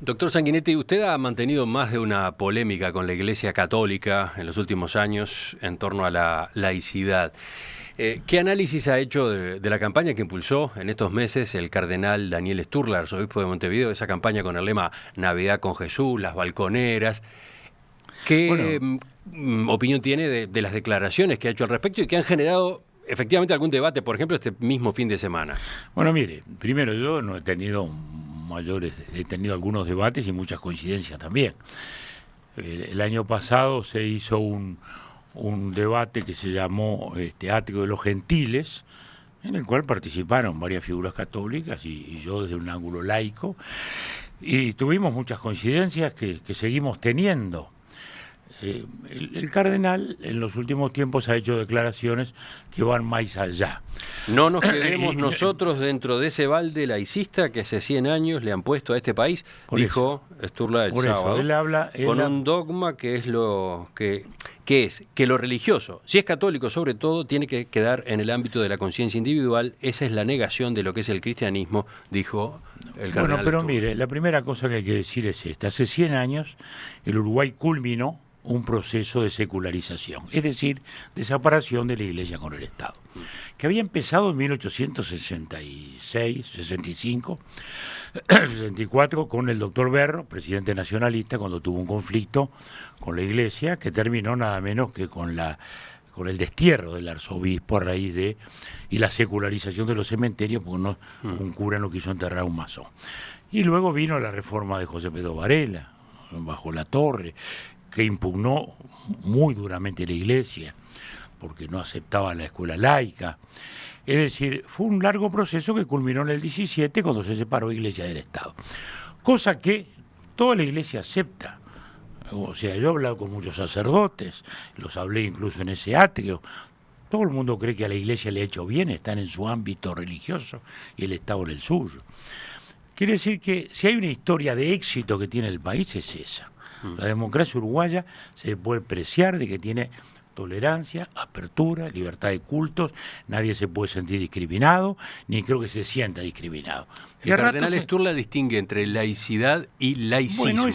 Doctor Sanguinetti, usted ha mantenido más de una polémica con la Iglesia Católica en los últimos años en torno a la laicidad. ¿Qué análisis ha hecho de la campaña que impulsó en estos meses el cardenal Daniel Sturla, arzobispo de Montevideo, esa campaña con el lema Navidad con Jesús, las balconeras? ¿Qué Bueno, opinión tiene de las declaraciones que ha hecho al respecto y que han generado efectivamente algún debate, por ejemplo, este mismo fin de semana? bueno, mire, primero yo no he tenido he tenido algunos debates y muchas coincidencias también. El año pasado se hizo un debate que se llamó Ático de los Gentiles, en el cual participaron varias figuras católicas y yo desde un ángulo laico, y tuvimos muchas coincidencias que seguimos teniendo. El cardenal en los últimos tiempos ha hecho declaraciones que van más allá. No nos quedemos nosotros dentro de ese balde laicista que hace 100 años le han puesto a este país, dijo Sturla el sábado, con un dogma que es que lo religioso, si es católico sobre todo, tiene que quedar en el ámbito de la conciencia individual. Esa es la negación de lo que es el cristianismo, dijo el cardenal. Bueno, pero Sturla. mire, la primera cosa que hay que decir es esta. Hace 100 años el Uruguay culminó un proceso de secularización, es decir, de separación de la Iglesia con el Estado, que había empezado en 1866, 65, 64 con el doctor Berro, presidente nacionalista, cuando tuvo un conflicto con la Iglesia que terminó nada menos que con el destierro del arzobispo a raíz de y la secularización de los cementerios, porque un cura no quiso enterrar a un masón. Y luego vino la reforma de José Pedro Varela, bajo la Torre, que impugnó muy duramente la Iglesia, porque no aceptaba la escuela laica. Es decir, fue un largo proceso que culminó en el 17, cuando se separó Iglesia del Estado. Cosa que toda la Iglesia acepta. O sea, yo he hablado con muchos sacerdotes, los hablé incluso en ese atrio. Todo el mundo cree que a la Iglesia le ha hecho bien, están en su ámbito religioso y el Estado en el suyo. Quiere decir que si hay una historia de éxito que tiene el país es esa. La democracia uruguaya se puede apreciar de que tiene tolerancia, apertura, libertad de cultos, nadie se puede sentir discriminado, ni creo que se sienta discriminado. El cardenal Sturla distingue entre laicidad y laicismo. Bueno,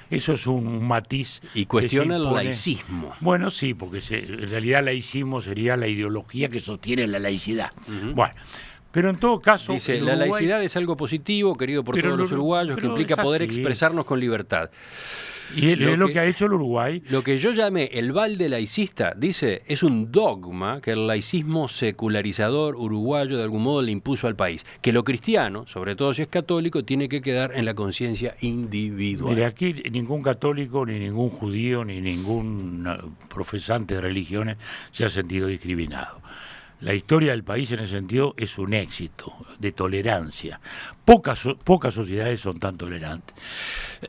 eso es un matiz. Y cuestiona el laicismo. Bueno, sí, porque en realidad laicismo sería la ideología que sostiene la laicidad. Bueno. Pero en todo caso... Dice, la laicidad es algo positivo, querido por todos los uruguayos, que implica poder expresarnos con libertad. Y es lo que ha hecho el Uruguay. Lo que yo llamé el balde laicista, dice, es un dogma que el laicismo secularizador uruguayo de algún modo le impuso al país. Que lo cristiano, sobre todo si es católico, tiene que quedar en la conciencia individual. Mire, aquí ningún católico, ni ningún judío, ni ningún profesante de religiones se ha sentido discriminado. La historia del país en ese sentido es un éxito de tolerancia. Pocas sociedades son tan tolerantes.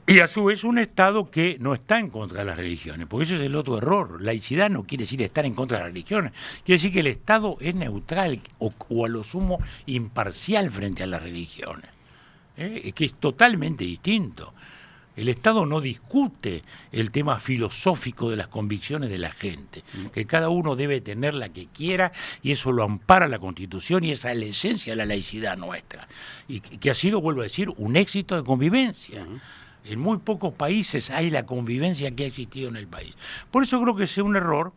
Y a su vez un Estado que no está en contra de las religiones, porque ese es el otro error. Laicidad no quiere decir estar en contra de las religiones, quiere decir que el Estado es neutral o a lo sumo imparcial frente a las religiones, que es totalmente distinto. El Estado no discute el tema filosófico de las convicciones de la gente, que cada uno debe tener la que quiera y eso lo ampara la Constitución y esa es la esencia de la laicidad nuestra. Y que ha sido, vuelvo a decir, un éxito de convivencia. En muy pocos países hay la convivencia que ha existido en el país. Por eso creo que es un error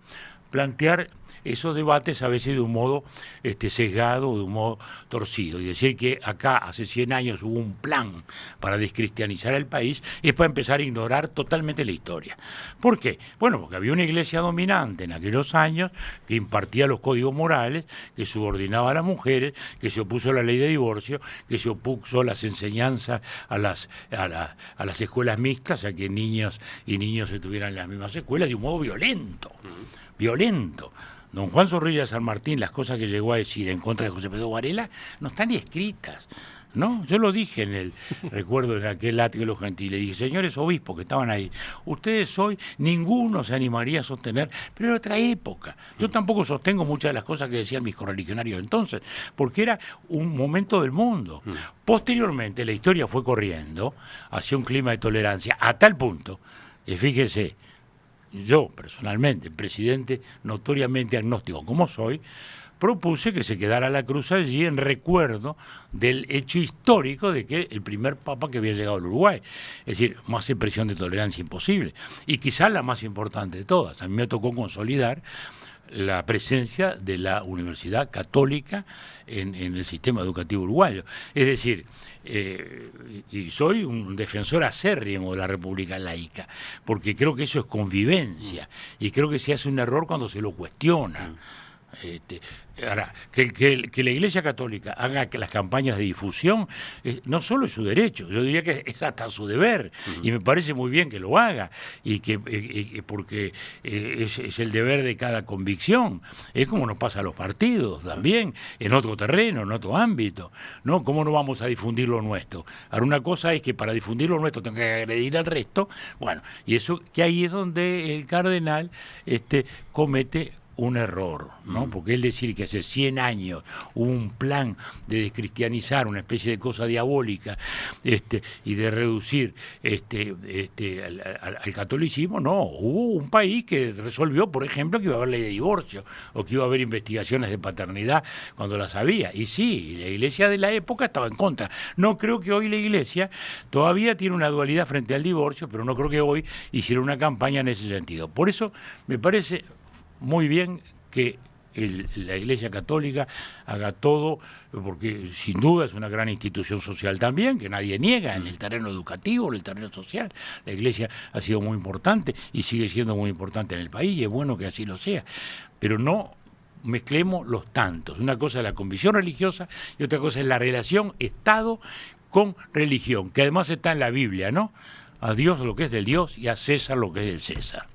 plantear esos debates a veces de un modo sesgado, de un modo torcido. Y decir que acá hace 100 años hubo un plan para descristianizar el país es para empezar a ignorar totalmente la historia. ¿Por qué? Bueno, porque había una iglesia dominante en aquellos años que impartía los códigos morales, que subordinaba a las mujeres, que se opuso a la ley de divorcio, que se opuso a las enseñanzas a las escuelas mixtas, a que niños y niños estuvieran en las mismas escuelas de un modo violento. Violento. Don Juan Zorrilla de San Martín, las cosas que llegó a decir en contra de José Pedro Varela, no están ni escritas, ¿no? Yo lo dije recuerdo en aquel Ático de los Gentiles, dije, señores obispos que estaban ahí, ustedes hoy, ninguno se animaría a sostener, pero era otra época. Yo tampoco sostengo muchas de las cosas que decían mis correligionarios entonces, porque era un momento del mundo. Posteriormente, la historia fue corriendo hacia un clima de tolerancia, a tal punto que fíjese, yo personalmente, presidente notoriamente agnóstico como soy, propuse que se quedara la cruz allí en recuerdo del hecho histórico de que el primer papa que había llegado al Uruguay. Es decir, más expresión de tolerancia imposible. Y quizás la más importante de todas. A mí me tocó consolidar la presencia de la Universidad Católica en el sistema educativo uruguayo. Es decir, y soy un defensor acérrimo de la República laica, porque creo que eso es convivencia, y creo que se hace un error cuando se lo cuestiona. Ahora, que la Iglesia Católica haga las campañas de difusión no solo es su derecho, yo diría que es hasta su deber, y me parece muy bien que lo haga, y que porque es el deber de cada convicción. Es como nos pasa a los partidos también, en otro terreno, en otro ámbito, ¿no? ¿Cómo no vamos a difundir lo nuestro? Ahora, una cosa es que para difundir lo nuestro tengo que agredir al resto, bueno, y eso que ahí es donde el cardenal comete un error, ¿no? Porque él decir que hace 100 años hubo un plan de descristianizar, una especie de cosa diabólica, y de reducir al catolicismo, no. Hubo un país que resolvió, por ejemplo, que iba a haber ley de divorcio, o que iba a haber investigaciones de paternidad cuando las había. Y sí, la Iglesia de la época estaba en contra. No creo que hoy la Iglesia todavía tiene una dualidad frente al divorcio, pero no creo que hoy hiciera una campaña en ese sentido. Por eso me parece muy bien que la Iglesia Católica haga todo, porque sin duda es una gran institución social también, que nadie niega en el terreno educativo, en el terreno social. La Iglesia ha sido muy importante y sigue siendo muy importante en el país, y es bueno que así lo sea. Pero no mezclemos los tantos. Una cosa es la convicción religiosa y otra cosa es la relación Estado con religión, que además está en la Biblia, ¿no? A Dios lo que es del Dios y a César lo que es del César.